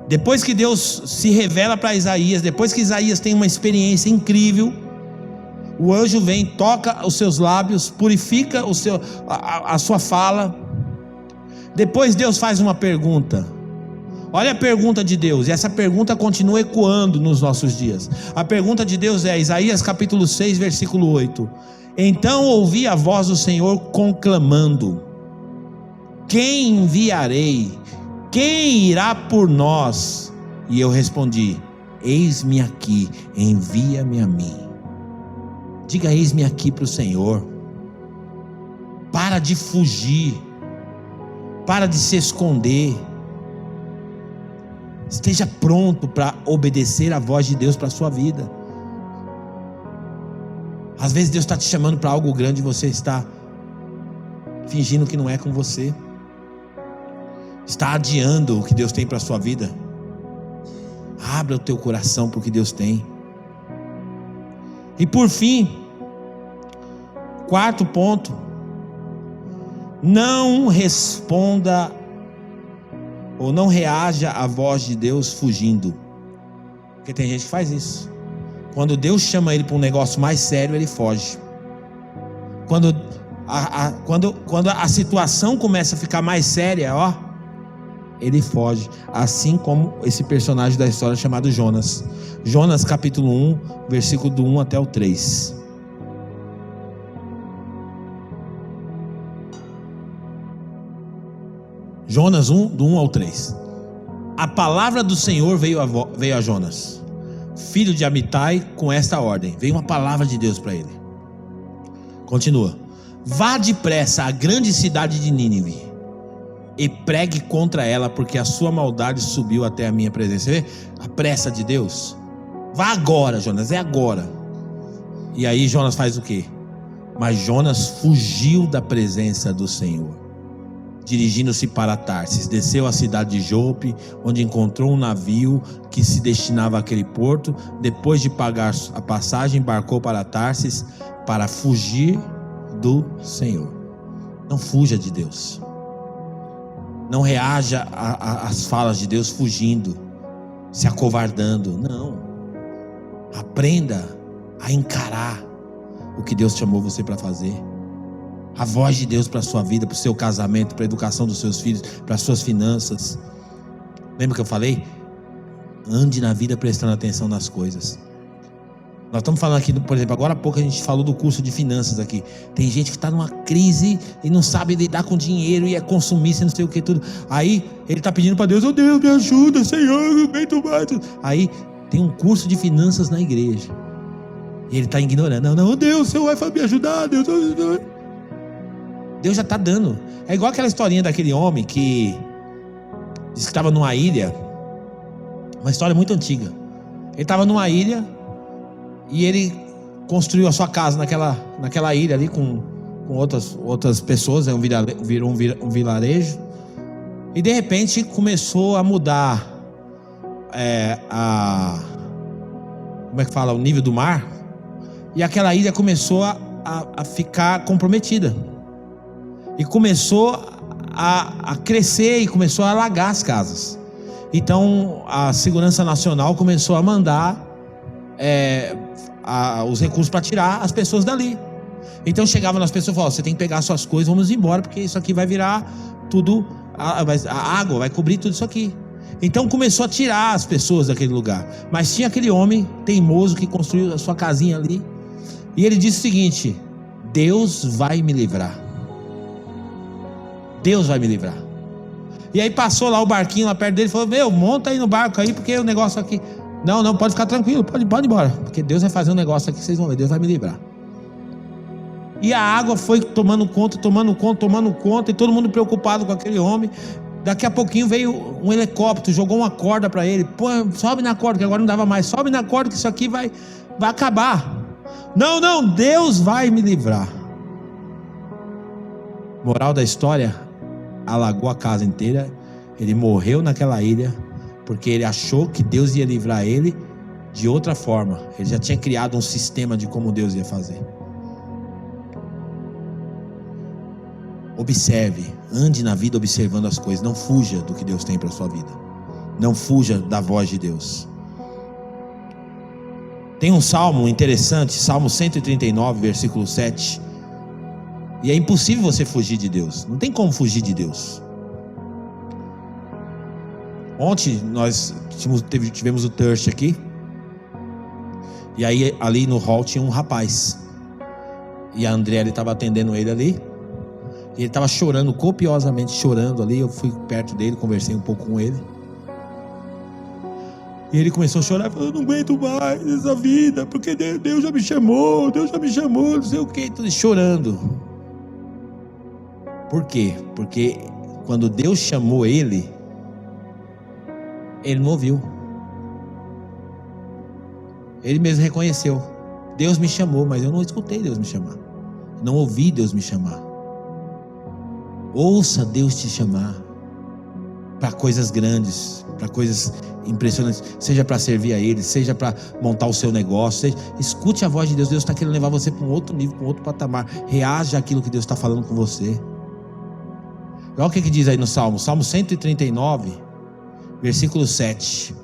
Depois que Deus se revela para Isaías, depois que Isaías tem uma experiência incrível, o anjo vem, toca os seus lábios, purifica a sua fala. Depois Deus faz uma pergunta. Olha a pergunta de Deus, e essa pergunta continua ecoando nos nossos dias. A pergunta de Deus é Isaías capítulo 6, versículo 8: então ouvi a voz do Senhor conclamando: quem enviarei? Quem irá por nós? E eu respondi: eis-me aqui, envia-me a mim. Diga eis-me aqui para o Senhor. Para de fugir, para de se esconder. Esteja pronto para obedecer a voz de Deus para a sua vida. Às vezes Deus está te chamando para algo grande e você está fingindo que não é com você, está adiando o que Deus tem para a sua vida. Abra o teu coração para o que Deus tem. E por fim, 4º ponto: não responda ou não reaja à voz de Deus fugindo. Porque tem gente que faz isso. Quando Deus chama ele para um negócio mais sério, ele foge. Quando a situação começa a ficar mais séria, ele foge. Assim como esse personagem da história chamado Jonas. Jonas capítulo 1, versículo do 1 até o 3. Jonas 1, do 1 ao 3. A palavra do Senhor veio a Jonas, filho de Amitai, com esta ordem. Veio uma palavra de Deus para ele. Continua: vá depressa à grande cidade de Nínive e pregue contra ela, porque a sua maldade subiu até a minha presença. Você vê a pressa de Deus? Vá agora, Jonas, é agora. E aí Jonas faz o quê? Mas Jonas fugiu da presença do Senhor, dirigindo-se para Tarsis. Desceu à cidade de Jope, onde encontrou um navio que se destinava àquele porto. Depois de pagar a passagem, embarcou para Tarsis para fugir do Senhor. Não fuja de Deus. Não reaja às falas de Deus fugindo, se acovardando. Não. Aprenda a encarar o que Deus chamou você para fazer. A voz de Deus para a sua vida, para o seu casamento, para a educação dos seus filhos, para as suas finanças. Lembra que eu falei? Ande na vida prestando atenção nas coisas. Nós estamos falando aqui, por exemplo, agora há pouco a gente falou do curso de finanças aqui. Tem gente que está numa crise e não sabe lidar com dinheiro e é consumista, não sei o que tudo. Aí ele está pedindo para Deus: oh Deus, me ajuda, Senhor, eu aguento mais. Aí tem um curso de finanças na igreja e ele está ignorando. Não, Deus, o Senhor vai me ajudar, Deus. Deus já está dando. É igual aquela historinha daquele homem que disse que estava numa ilha. Uma história muito antiga. Ele estava numa ilha e ele construiu a sua casa naquela ilha ali com outras pessoas. Virou um vilarejo. E de repente começou a mudar como é que fala? O nível do mar. E aquela ilha começou a ficar comprometida. E começou a crescer e começou a alagar as casas. Então a Segurança Nacional começou a mandar os recursos para tirar as pessoas dali. Então chegava nas pessoas e falava: você tem que pegar suas coisas, vamos embora, porque isso aqui vai virar tudo, a água vai cobrir tudo isso aqui. Então começou a tirar as pessoas daquele lugar. Mas tinha aquele homem teimoso que construiu a sua casinha ali, e ele disse o seguinte: Deus vai me livrar. Deus vai me livrar. E aí passou lá o barquinho lá perto dele e falou: meu, monta aí no barco aí, porque o negócio aqui... Não, pode ficar tranquilo, pode ir embora, porque Deus vai fazer um negócio aqui, vocês vão ver, Deus vai me livrar. E a água foi tomando conta, e todo mundo preocupado com aquele homem. Daqui a pouquinho veio um helicóptero, jogou uma corda para ele: pô, sobe na corda, que agora não dava mais, sobe na corda que isso aqui vai acabar. Não, Deus vai me livrar. Moral da história: alagou a casa inteira. Ele morreu naquela ilha porque ele achou que Deus ia livrar ele de outra forma. Ele já tinha criado um sistema de como Deus ia fazer. Observe, ande na vida observando as coisas. Não fuja do que Deus tem para a sua vida. Não fuja da voz de Deus. Tem um salmo interessante, Salmo 139, versículo 7. E é impossível você fugir de Deus. Não tem como fugir de Deus. Ontem nós tivemos o Thirst aqui. E aí ali no hall tinha um rapaz. E a Andriele estava atendendo ele ali. E ele estava chorando, copiosamente chorando ali. Eu fui perto dele, conversei um pouco com ele. E ele começou a chorar, falou: eu não aguento mais essa vida, porque Deus já me chamou, não sei o que, chorando. Por quê? Porque quando Deus chamou ele não ouviu. Ele mesmo reconheceu: Deus me chamou, mas eu não escutei Deus me chamar. Não ouvi Deus me chamar. Ouça Deus te chamar para coisas grandes, para coisas impressionantes, seja para servir a Ele, seja para montar o seu negócio. Escute a voz de Deus. Deus está querendo levar você para um outro nível, para um outro patamar. Reaja àquilo que Deus está falando com você. Olha o que diz aí no Salmo 139, versículo 7.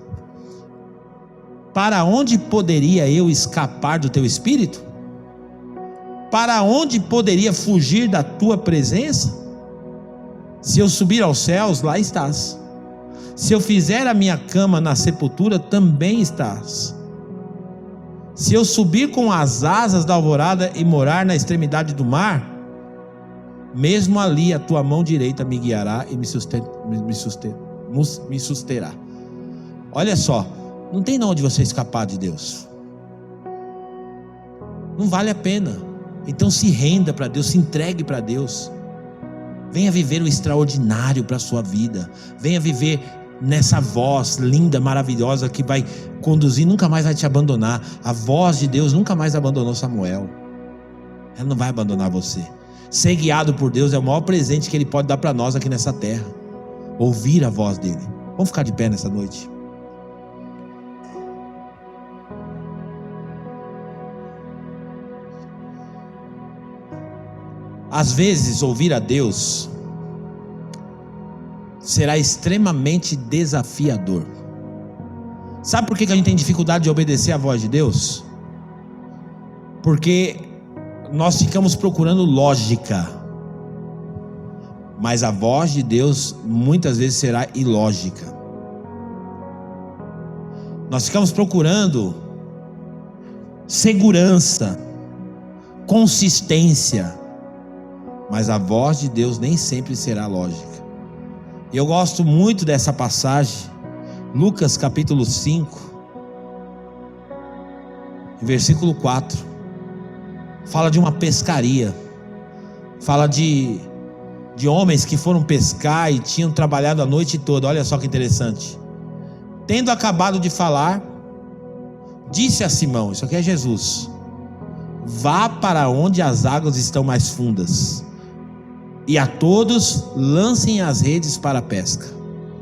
Para onde poderia eu escapar do teu espírito? Para onde poderia fugir da tua presença? Se eu subir aos céus, lá estás. Se eu fizer a minha cama na sepultura, também estás. Se eu subir com as asas da alvorada e morar na extremidade do mar, mesmo ali a tua mão direita me guiará e me susterá. Olha só, não tem onde você escapar de Deus. Não vale a pena. Então se renda para Deus, se entregue para Deus. Venha viver o extraordinário para a sua vida. Venha viver nessa voz linda, maravilhosa, que vai conduzir, nunca mais vai te abandonar. A voz de Deus nunca mais abandonou Samuel. Ela não vai abandonar você. Ser guiado por Deus é o maior presente que Ele pode dar para nós aqui nessa terra. Ouvir a voz dEle. Vamos ficar de pé nessa noite. Às vezes ouvir a Deus será extremamente desafiador. Sabe por que a gente tem dificuldade de obedecer à voz de Deus? Porque nós ficamos procurando lógica, mas a voz de Deus muitas vezes será ilógica. Nós ficamos procurando segurança, consistência, mas a voz de Deus nem sempre será lógica. E eu gosto muito dessa passagem, Lucas capítulo 5, versículo 4, fala de uma pescaria, fala de homens que foram pescar e tinham trabalhado a noite toda. Olha só que interessante. Tendo acabado de falar, disse a Simão, isso aqui é Jesus: vá para onde as águas estão mais fundas, e a todos lancem as redes para a pesca.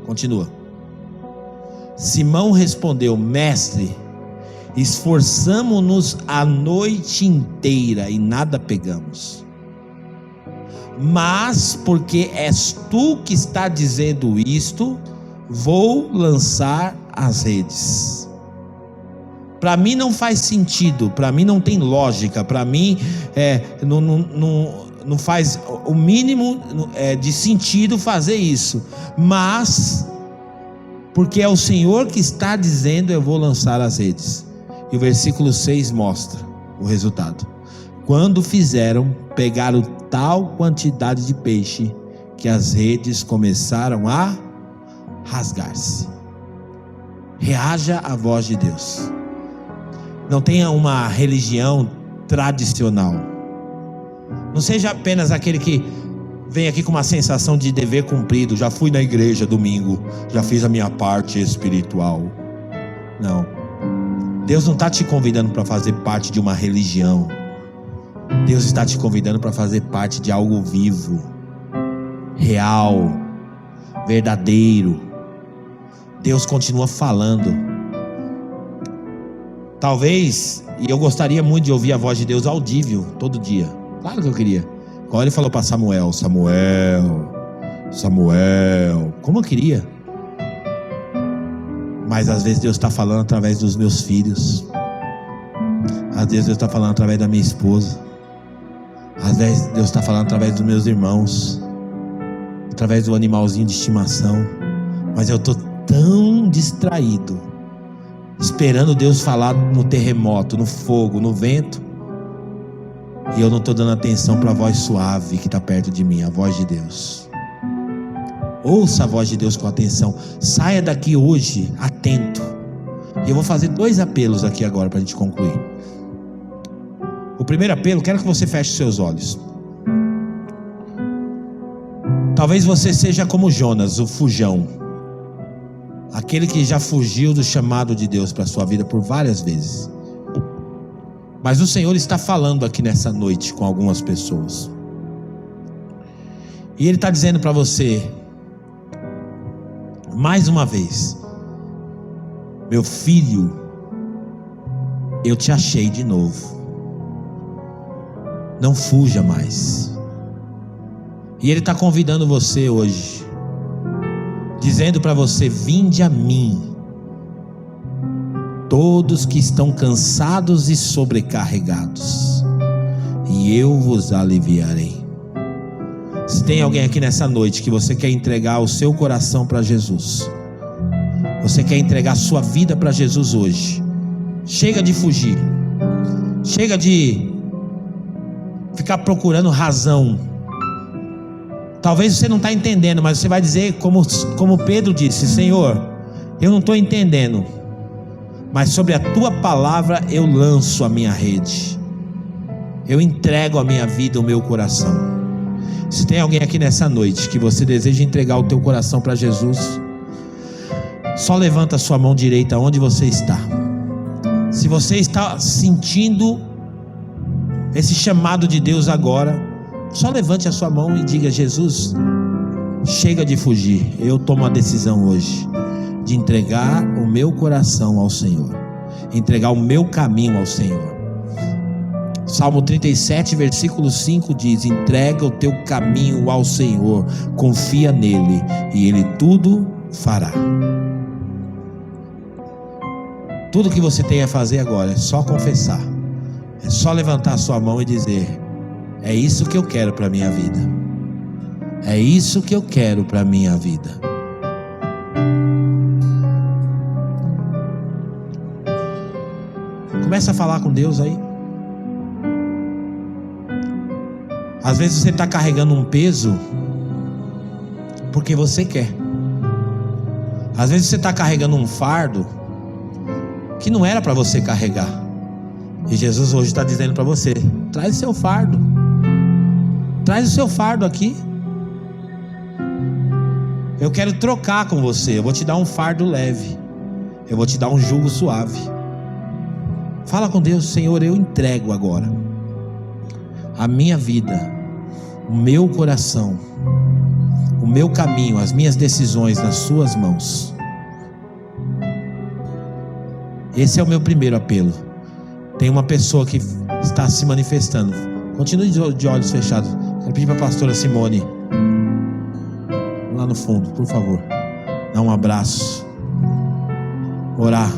Continua. Simão respondeu: mestre, esforçamo-nos a noite inteira e nada pegamos, mas porque és tu que está dizendo isto, vou lançar as redes. Para mim não faz sentido, para mim não tem lógica, para mim não faz o mínimo de sentido fazer isso, mas porque é o Senhor que está dizendo, eu vou lançar as redes. E o versículo 6 mostra o resultado. Quando fizeram, pegaram tal quantidade de peixe que as redes começaram a rasgar-se. Reaja à voz de Deus. Não tenha uma religião tradicional. Não seja apenas aquele que vem aqui com uma sensação de dever cumprido. Já fui na igreja domingo, já fiz a minha parte espiritual. Não. Deus não está te convidando para fazer parte de uma religião. Deus está te convidando para fazer parte de algo vivo, real, verdadeiro. Deus continua falando. Talvez, e eu gostaria muito de ouvir a voz de Deus audível todo dia. Claro que eu queria. Quando ele falou para Samuel, como eu queria. Mas às vezes Deus está falando através dos meus filhos. Às vezes Deus está falando através da minha esposa. Às vezes Deus está falando através dos meus irmãos, através do animalzinho de estimação. Mas eu estou tão distraído, esperando Deus falar no terremoto, no fogo, no vento, e eu não estou dando atenção para a voz suave que está perto de mim, a voz de Deus. Ouça a voz de Deus com atenção. Saia daqui hoje atento. E eu vou fazer 2 apelos aqui agora para a gente concluir. O primeiro apelo, quero que você feche seus olhos. Talvez você seja como Jonas, o fujão, aquele que já fugiu do chamado de Deus para a sua vida por várias vezes. Mas o Senhor está falando aqui nessa noite com algumas pessoas. E Ele está dizendo para você, mais uma vez: meu filho, eu te achei de novo. Não fuja mais. E Ele está convidando você hoje, dizendo para você: vinde a mim, todos que estão cansados e sobrecarregados, e eu vos aliviarei. Se tem alguém aqui nessa noite que você quer entregar o seu coração para Jesus, você quer entregar a sua vida para Jesus hoje, chega de fugir, chega de ficar procurando razão. Talvez você não está entendendo, mas você vai dizer como Pedro disse: Senhor, eu não estou entendendo, mas sobre a tua palavra eu lanço a minha rede, eu entrego a minha vida, o meu coração. Se tem alguém aqui nessa noite que você deseja entregar o teu coração para Jesus, só levanta a sua mão direita onde você está. Se você está sentindo esse chamado de Deus agora, só levante a sua mão e diga: Jesus, chega de fugir. Eu tomo a decisão hoje de entregar o meu coração ao Senhor, entregar o meu caminho ao Senhor. Salmo 37, versículo 5 diz: entrega o teu caminho ao Senhor, confia nele e ele tudo fará. Tudo que você tem a fazer agora é só confessar, é só levantar a sua mão e dizer: é isso que eu quero para a minha vida, é isso que eu quero para a minha vida. Começa a falar com Deus aí. Às vezes você está carregando um peso porque você quer. Às vezes você está carregando um fardo que não era para você carregar. E Jesus hoje está dizendo para você: traz o seu fardo. Traz o seu fardo aqui. Eu quero trocar com você. Eu vou te dar um fardo leve. Eu vou te dar um jugo suave. Fala com Deus: Senhor, eu entrego agora a minha vida, o meu coração, o meu caminho, as minhas decisões nas suas mãos. Esse é o meu primeiro apelo. Tem uma pessoa que está se manifestando. Continue de olhos fechados. Quero pedir para a pastora Simone lá no fundo, por favor, dar um abraço, orar